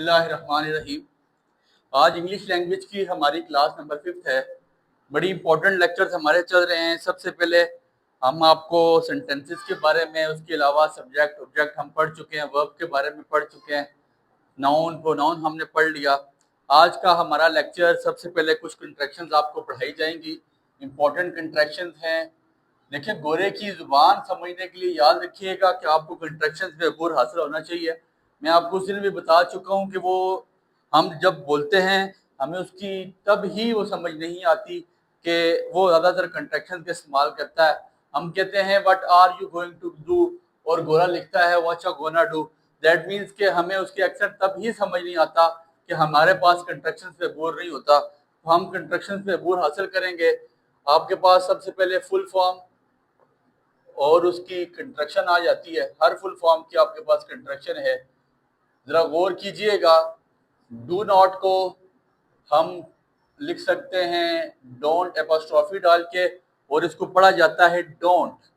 बिस्मिल्लाहिर्रहमानिर्रहीम। आज English language की हमारी क्लास नंबर 5 है। बड़ी इंपॉर्टेंट लेक्चर्स हमारे चल रहे हैं। सबसे पहले हम आपको सेंटेंसेस के बारे में, उसके अलावा सब्जेक्ट ऑब्जेक्ट हम पढ़ चुके हैं, वर्ब के बारे में पढ़ चुके हैं, नाउन प्रोनाउन हमने पढ़ लिया। आज का हमारा लेक्चर सबसे पहले कुछ कंट्रैक्शंस आपको पढ़ाई जाएंगी। इंपॉर्टेंट कंट्रैक्शंस हैं। देखिए, गोरे की जुबान समझने के लिए याद रखिएगा कि आपको कंट्रैक्शंस पे अबूर हासिल होना चाहिए। मैं आपको उस दिन भी बता चुका हूँ कि वो हम जब बोलते हैं हमें उसकी तब ही वो समझ नहीं आती कि वो ज़्यादातर कंट्रैक्शन का इस्तेमाल करता है। हम कहते हैं what are you going to do और गोरा लिखता है what you gonna do. That means कि हमें उसके एक्सेंट तब ही समझ नहीं आता कि हमारे पास कंट्रैक्शन पे अबूर नहीं होता। तो हम कंट्रैक्शन पे अबूर हासिल करेंगे। आपके पास सबसे पहले फुल फॉर्म और उसकी कंट्रैक्शन आ जाती है। हर फुल फॉर्म की आपके पास कंट्रैक्शन है। जरा गौर कीजिएगा। डू नॉट को हम लिख सकते हैं डोंट एपोस्ट्रोफी डाल के, और इसको पढ़ा जाता है डोंट।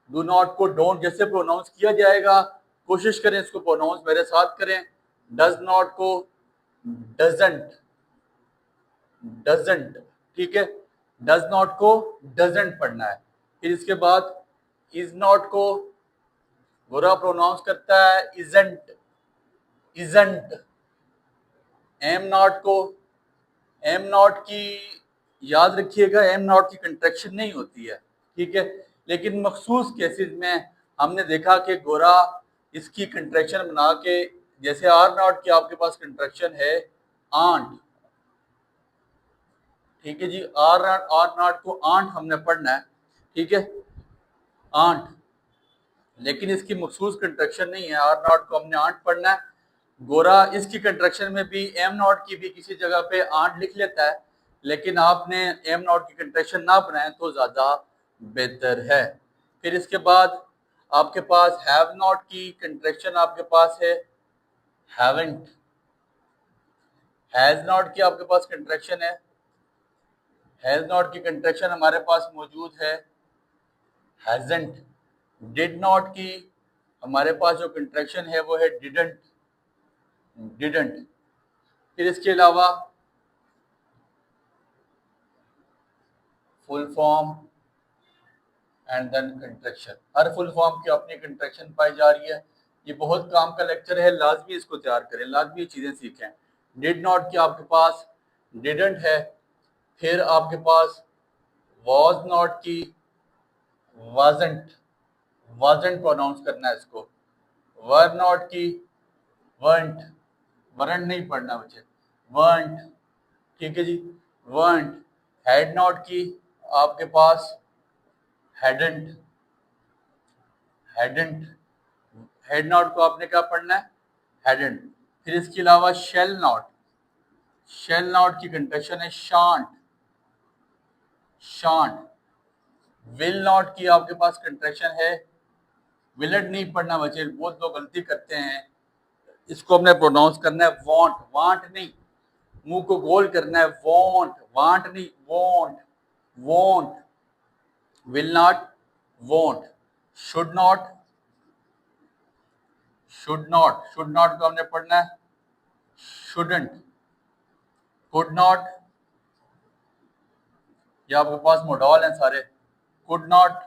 डू नॉट को डोंट जैसे प्रोनाउंस किया जाएगा, कोशिश करें इसको प्रोनाउंस मेरे साथ करें। डज नॉट को डजंट, डजंट, ठीक है। डज नॉट को डजंट पढ़ना है। फिर इसके बाद इज नॉट को गोरा प्रोनाउंस करता है इजंट, इजंट। एम नॉट को, एम नॉट की याद रखिएगा, एम नॉट की कंट्रैक्शन नहीं होती है, ठीक है। लेकिन मखसूस केसेस में हमने देखा कि गोरा इसकी कंट्रैक्शन बना के, जैसे आर नॉट की आपके पास कंट्रैक्शन है आंट, ठीक है जी। आर नॉट को आंट हमने पढ़ना है, ठीक है, आंट। लेकिन इसकी मखसूस कंट्रैक्शन नहीं है। आर नॉट को हमने आंट पढ़ना है। गोरा इसकी कंट्रैक्शन में भी एम नॉट की भी किसी जगह पे आंट लिख लेता है, लेकिन आपने एम नॉट की कंट्रैक्शन ना बनाए तो ज़्यादा बेहतर है। फिर इसके बाद आपके पास हैव नॉट की कंट्रैक्शन आपके पास है हैवंट। हैज़ नॉट की आपके पास कंट्रैक्शन है, हैज़ नॉट की कंट्रैक्शन हमारे पास मौजूद है हैजंट। डिड नॉट की हमारे पास जो कंट्रैक्शन है वो है डिडंट, डिडंट। फिर इसके अलावा full form and then contraction. हर फुल फॉर्म की अपनी कंट्रैक्शन पाई जा रही है। ये बहुत काम का लेक्चर है, लाजमी इसको तैयार करें, लाजमी चीज़ें सीखें। डिड नॉट की आपके पास डिडंट है। फिर आपके पास वॉज नॉट की वाजंट, वाजंट प्रोनाउंस करना है इसको। वर नॉट की वंट, वरंट नहीं पढ़ना बच्चे, वंट, ठीक है जी, वंट। हैड नॉट की आपके पास हैडंट, हैडंट। हेड नॉट को आपने क्या पढ़ना है हैडंट। फिर इसके अलावा शेल नॉट, शेल नॉट की कंट्रैक्शन है शांट, शांट। विल नॉट की आपके पास कंट्रैक्शन है विलेट नहीं पढ़ना बच्चे, बहुत लोग गलती करते हैं। इसको हमने प्रोनाउंस करना है वॉन्ट, वांट नहीं, मुंह को गोल करना है वॉन्ट, वांट नहीं, want, want. Will not, want. Should not, should not, should not को हमने पढ़ना है शुडंट। कुड नॉट, ये आपके पास मोडॉल हैं सारे। Could not,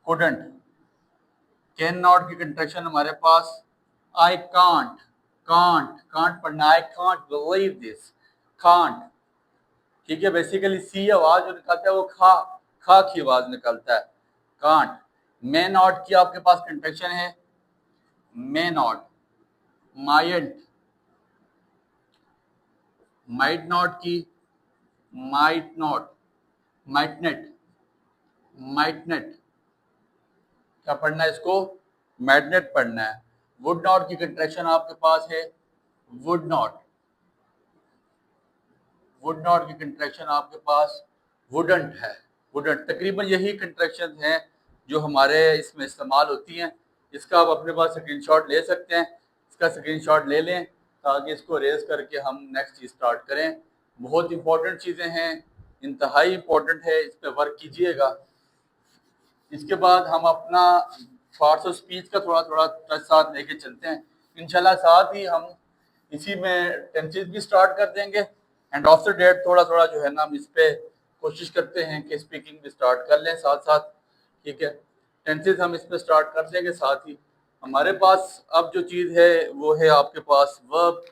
couldn't. Can not की कंट्रैक्शन हमारे पास आई कांट, कांट, कांट पढ़ना, I can't believe this, can't, ठीक है। बेसिकली सी आवाज जो निकालता है वो खा, खा की आवाज निकालता है, कांट। मे नॉट की आपके पास कंट्रैक्शन है मे नॉट, माइंट। माइट नॉट की माइट नॉट, माइटनेट, माइटनेट। क्या पढ़ना है इसको मैग्नेट पढ़ना है। वुड नॉट की कंट्रैक्शन आपके पास है वुड नॉट, वुड नॉट की कंट्रैक्शन आपके पास वुडंट है, वुडंट। तकरीबन यही कंट्रैक्शन हैं जो हमारे इसमें इस्तेमाल होती हैं। इसका आप अपने पास स्क्रीनशॉट ले सकते हैं, इसका स्क्रीनशॉट ले लें ताकि इसको रेज करके हम नेक्स्ट चीज़ स्टार्ट करें। बहुत इंपॉर्टेंट चीज़ें हैं, इंतहाई इंपॉर्टेंट है, इस पर वर्क कीजिएगा। इसके बाद हम अपना पार्ट्स ऑफ स्पीच का थोड़ा थोड़ा टच साथ लेके चलते हैं इंशाल्लाह। साथ ही हम इसी में टेंसेस भी स्टार्ट कर देंगे एंड आफ्टर डेट थोड़ा थोड़ा जो है ना हम इस पे कोशिश करते हैं कि स्पीकिंग भी स्टार्ट कर लें साथ साथ। ठीक है, टेंसेस हम इस पे स्टार्ट कर देंगे साथ ही। हमारे पास अब जो चीज़ है वो है आपके पास वर्ब।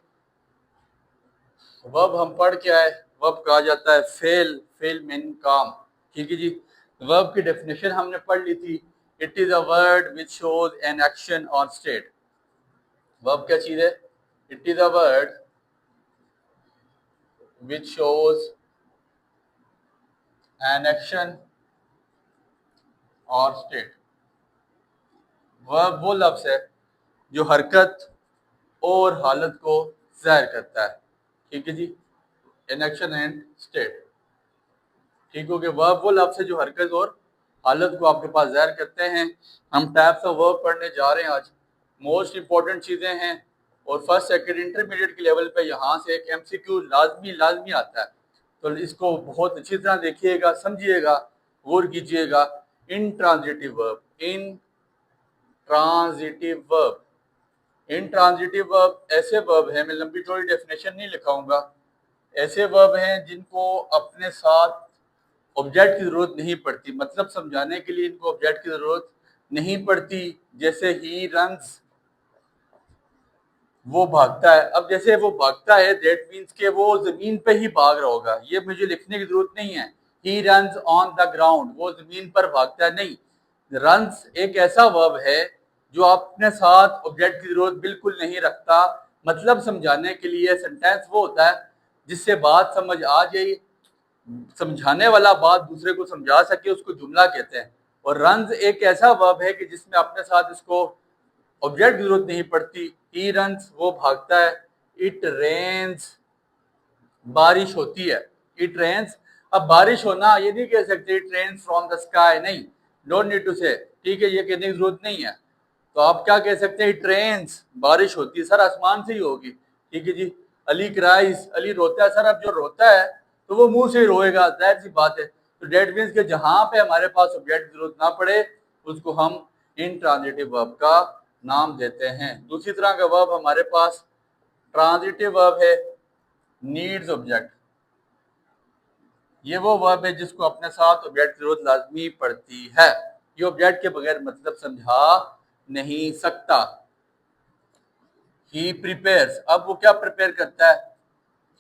वर्ब हम पढ़ के आए, वर्ब कहा जाता है फेल, फेल मीन काम। ठीक है जी, वर्ब की डेफिनेशन हमने पढ़ ली थी। It is a word which shows an action और स्टेट। वर्ब क्या चीज है? It is a word which shows an action और स्टेट। वर्ब वो लफ्ज है जो हरकत और हालत को जाहिर करता है। ठीक है जी, एन एक्शन एंड स्टेट। ठीक हो गया, वर्ब वो लफ्ज है जो हरकत और हालत को आपके पास जाहिर करते हैं। हम टाइप्स ऑफ वर्ब पढ़ने जा रहे हैं आज। मोस्ट इंपॉर्टेंट चीजें हैं और फर्स्ट सेकंड इंटरमीडिएट के लेवल पे यहाँ से एक एमसीक्यू लाजमी लाजमी आता है, तो इसको बहुत अच्छी तरह देखिएगा, समझिएगा, गौर कीजिएगा। इन ट्रांजिटिव वर्ब, इन ट्रांजिटिव वर्ब, इन ट्रांजिटिव वर्ब ऐसे वर्ब हैं, मैं लंबी चौड़ी डेफिनेशन नहीं लिखाऊंगा, ऐसे वर्ब हैं जिनको अपने साथ ऑब्जेक्ट की जरूरत नहीं पड़ती, मतलब समझाने के लिए इनको ऑब्जेक्ट की जरूरत नहीं पड़ती। जैसे ही रन्स, वो भागता है। अब जैसे वो भागता है दैट मीन्स के वो जमीन पे ही भाग रहा होगा, ये मुझे लिखने की जरूरत नहीं है। He runs on the ground, वो जमीन पर भागता है, नहीं। रन्स एक ऐसा वर्ब है जो अपने साथ ऑब्जेक्ट की जरूरत बिल्कुल नहीं रखता। मतलब समझाने के लिए सेंटेंस वो होता है जिससे बात समझ आ जाए, समझाने वाला बात दूसरे को समझा सके, उसको जुमला कहते हैं। और रन्स एक ऐसा वर्ब है कि जिसमें अपने साथ इसको ऑब्जेक्ट की जरूरत नहीं पड़ती। ही रन्स, वो भागता है। इट रेन्स, बारिश होती है। इट रेन्स, अब बारिश होना ये नहीं कह सकते it rains from the sky, नहीं, डोंट नीड टू से। ठीक है, ये कहने की जरूरत नहीं है। तो आप क्या कह सकते हैं? इट रेन्स, बारिश होती है, सर आसमान से ही होगी। ठीक है जी। अली क्राइज, अली रोता है, सर अब जो रोता है तो वो मुंह से ही रोएगा, जाहिर सी बात है। तो डेट मीन्स के जहां पे हमारे पास ऑब्जेक्ट की जरूरत ना पड़े उसको हम इंट्रांजिटिव वर्ब का नाम देते हैं। दूसरी तरह का वर्ब हमारे पास ट्रांजिटिव वर्ब है नीड्स ऑब्जेक्ट। ये वो वर्ब है जिसको अपने साथ ऑब्जेक्ट की जरूरत लाजमी पड़ती है, ये ऑब्जेक्ट के बगैर मतलब समझा नहीं सकता। ही प्रिपेयर्स, अब वो क्या प्रिपेयर करता है?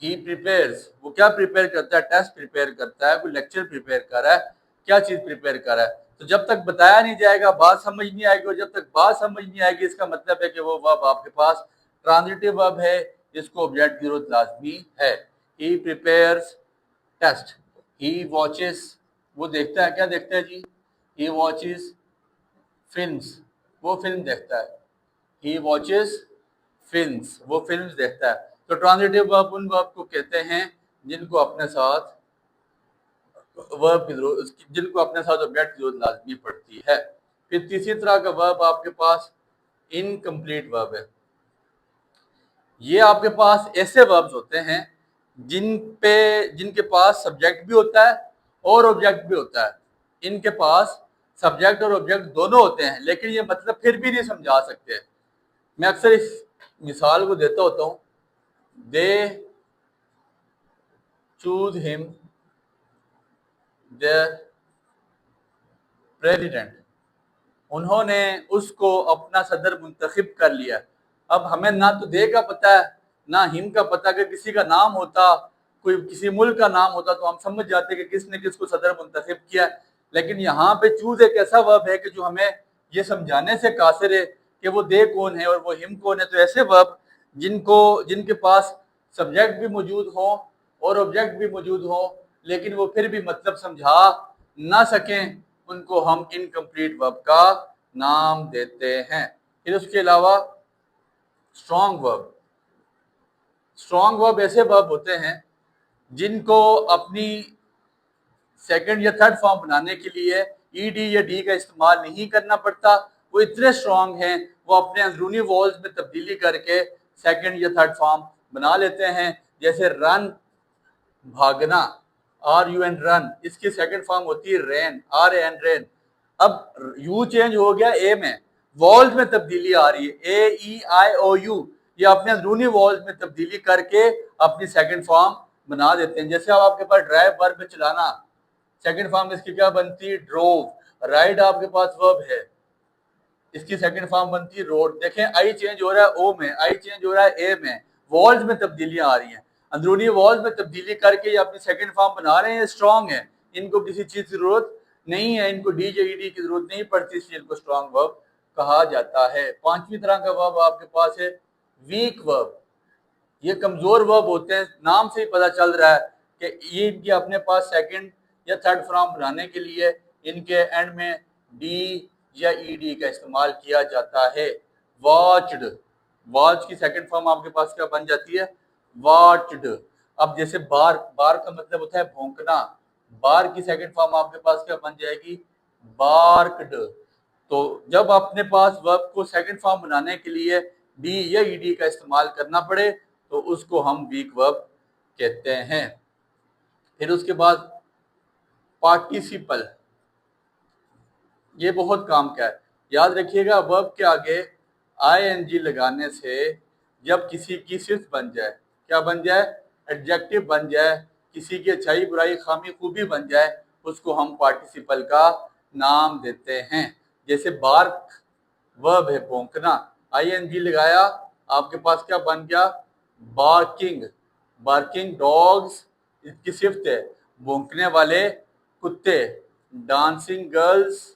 ही प्रिपेयर्स, वो क्या प्रिपेयर करता है? टेस्ट प्रिपेयर करता है, कोई लेक्चर प्रिपेयर कर रहा है, क्या चीज प्रिपेयर कर रहा है। तो जब तक बताया नहीं जाएगा बात समझ नहीं आएगी, और जब तक बात समझ नहीं आएगी इसका मतलब है कि वो वर्ब आपके पास ट्रांजिटिव वर्ब है जिसको ऑब्जेक्ट की जरूरत लाजमी है। ही प्रिपेयर्स टेस्ट, ही वॉचेस, वो देखता है, क्या देखता है जी? ही वॉचेस फिल्म्स, वो फिल्म देखता है। ही वॉचेस फिल्म्स, वो फिल्म्स देखता है। तो ट्रांजिटिव वर्ब उन वर्ब को कहते हैं जिनको अपने साथ वर्ब की जरूरत, जिनको अपने साथ ऑब्जेक्ट की जरूरत लाजमी पड़ती है। फिर तीसरी तरह का वर्ब आपके पास इनकम्प्लीट वर्ब है। ये आपके पास ऐसे वर्ब्स होते हैं जिनके पास सब्जेक्ट भी होता है और ऑब्जेक्ट भी होता है। इनके पास सब्जेक्ट और ऑब्जेक्ट दोनों होते हैं, लेकिन ये मतलब फिर भी नहीं समझा सकते। मैं अक्सर इस मिसाल को देता होता हूँ। They choose him their president, उन्होंने उसको अपना सदर मुंतखब कर लिया। अब हमें ना तो दे का पता है ना हिम का पता। कि किसी का नाम होता, कोई किसी मुल्क का नाम होता तो हम समझ जाते कि किसने किसको सदर मुंतखब किया। लेकिन यहाँ पे चूज एक ऐसा वर्ब है कि जो हमें ये समझाने से कासिर है कि वो दे कौन है और वो हिम कौन है। तो ऐसे वर्ब जिनके पास सब्जेक्ट भी मौजूद हो और ऑब्जेक्ट भी मौजूद हो लेकिन वो फिर भी मतलब समझा ना सकें, उनको हम इनकम्प्लीट वर्ब का नाम देते हैं। फिर उसके अलावा स्ट्रॉन्ग वर्ब, स्ट्रॉन्ग वर्ब ऐसे वर्ब होते हैं जिनको अपनी सेकंड या थर्ड फॉर्म बनाने के लिए ईडी या डी का इस्तेमाल नहीं करना पड़ता। वो इतने स्ट्रॉन्ग हैं वो अपने अंदरूनी वॉल्स में तब्दीली करके सेकंड या थर्ड फॉर्म बना लेते हैं। जैसे रन, भागना, आर यू एन रन, इसकी सेकंड फॉर्म होती है रेन, आर एन रेन। अब यू चेंज हो गया ए में, वॉल्स में तब्दीली आ रही है, ए ई आई ओ यू, ये अपने अंदरूनी वॉल्स में तब्दीली करके अपनी सेकंड फॉर्म बना देते हैं। जैसे अब आपके पास ड्राइव वर्ब में चलाना, सेकंड फॉर्म इसकी क्या बनती है? ड्रोव। राइड आपके पास वर्ब है, इसकी सेकंड फॉर्म बनती है रोड। देखें आई चेंज हो रहा है ओ में, आई चेंज हो रहा है ए में, वॉल्स में तब्दीलियां आ रही हैं। अंदरूनी वॉल्स में तब्दीली करके ये अपनी सेकंड फॉर्म बना रहे हैं, स्ट्रॉन्ग है, इनको किसी चीज की जरूरत नहीं है, इनको डीजेईडी की जरूरत नहीं पड़ती, इसलिए इनको स्ट्रॉन्ग वर्ब कहा जाता है। पांचवी तरह का वर्ब आपके पास है वीक वर्ब। ये कमजोर वर्ब होते हैं, नाम से ही पता चल रहा है कि ये इनके अपने पास सेकंड या थर्ड फॉर्म बनाने के लिए इनके एंड में डी या ईडी का इस्तेमाल किया जाता है। वॉच्ड, वॉच की सेकंड फॉर्म आपके पास क्या बन जाती है? वॉच्ड। अब जैसे बार, बार का मतलब होता है भौंकना, बार की सेकंड फॉर्म आपके पास क्या बन जाएगी? बार्क्ड। तो जब अपने पास वर्ब को सेकंड फॉर्म बनाने के लिए डी या ईडी का इस्तेमाल करना पड़े तो उसको हम वीक वर्ब कहते हैं। फिर उसके बाद पार्टिसिपल, ये बहुत काम का है, याद रखिएगा। वर्ब के आगे आईएनजी लगाने से जब किसी की सिफ्त बन जाए, क्या बन जाए? एडजेक्टिव बन जाए, किसी की अच्छाई बुराई खामी खूबी बन जाए, उसको हम पार्टिसिपल का नाम देते हैं। जैसे बार्क वर्ब है भौंकना, आईएनजी लगाया, आपके पास क्या बन गया? बार्किंग। बार्किंग डॉग्स इसकी सिफ्त है, भौंकने वाले कुत्ते। डांसिंग गर्ल्स,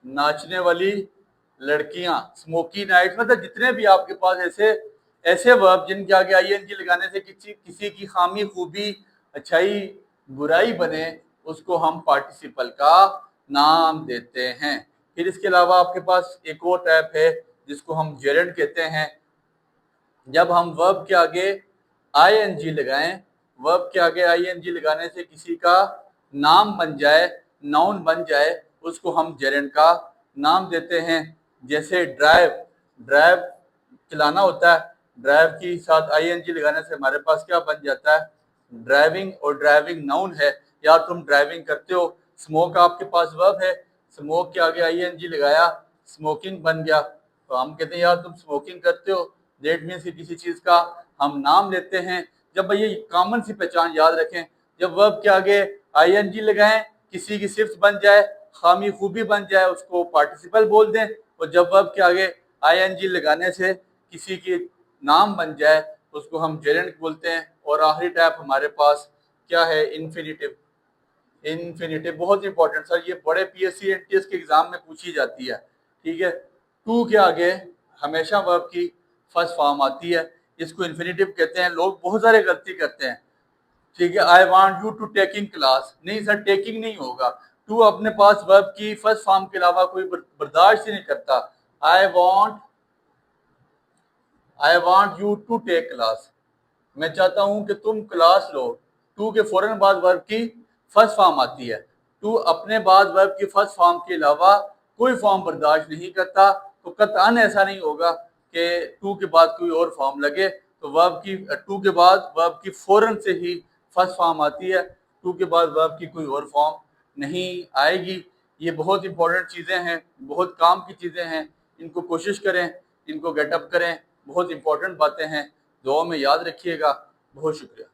नाचने वाली लड़कियां। स्मोकी नाइट, मतलब जितने भी आपके पास ऐसे ऐसे वर्ब जिनके आगे आईएनजी लगाने से किसी की खामी खूबी अच्छाई बुराई बने, उसको हम पार्टिसिपल का नाम देते हैं। फिर इसके अलावा आपके पास एक और टाइप है जिसको हम जेरेंड कहते हैं। जब हम वर्ब के आगे आईएनजी लगाएं, वर्ब के आगे आईएनजी लगाने से किसी का नाम बन जाए, नाउन बन जाए, उसको हम जेरेंड का नाम देते हैं। जैसे ड्राइव, ड्राइव चलाना होता है, ड्राइव के साथ आईएनजी लगाने से हमारे पास क्या बन जाता है? ड्राइविंग। और ड्राइविंग नाउन है, या तुम ड्राइविंग करते हो। स्मोक आपके पास वर्ब है, स्मोक के आगे आईएनजी लगाया, स्मोकिंग बन गया, तो हम कहते हैं यार तुम स्मोकिंग करते हो। दैट मीन्स किसी चीज का हम नाम लेते हैं। जब भाई ये कॉमन सी पहचान याद रखें, जब वर्ब के आगे आईएनजी लगाएं, किसी की सिफ्त बन जाए, खामी खूबी बन जाए, उसको पार्टिसिपल बोल दें। और जब वर्ब के आगे आईएनजी लगाने से किसी की नाम बन जाए, उसको हम जेरेंड बोलते हैं। और आखिरी टाइप हमारे पास क्या है? इन्फिनिटिव। इन्फिनिटिव बहुत इंपॉर्टेंट सर, ये बड़े पीएससी एनटीएस के एग्जाम में पूछी जाती है। ठीक है, टू के आगे हमेशा वर्ब की फर्स्ट फॉर्म आती है, इसको इन्फिनिटिव कहते हैं। लोग बहुत सारे गलती करते हैं। ठीक है, I want you to taking class, नहीं सर टेकिंग नहीं होगा। टू अपने पास वर्ब की फर्स्ट फॉर्म के अलावा कोई बर्दाश्त ही नहीं करता। I want you to take class, मैं चाहता हूं कि तुम क्लास लो। टू के फौरन बाद वर्ब की फर्स्ट फॉर्म आती है। टू अपने बाद वर्ब की फर्स्ट फॉर्म के अलावा कोई फॉर्म बर्दाश्त नहीं करता, तो कतई ऐसा नहीं होगा कि टू के बाद कोई और फॉर्म लगे। तो वर्ब की टू के बाद वर्ब की फौरन से ही फर्स्ट फॉर्म आती है, टू के बाद वर्ब की कोई और फॉर्म नहीं आएगी। ये बहुत इंपॉर्टेंट चीज़ें हैं, बहुत काम की चीज़ें हैं, इनको कोशिश करें, इनको गेटअप करें, बहुत इंपॉर्टेंट बातें हैं, दुआ में याद रखिएगा। बहुत शुक्रिया।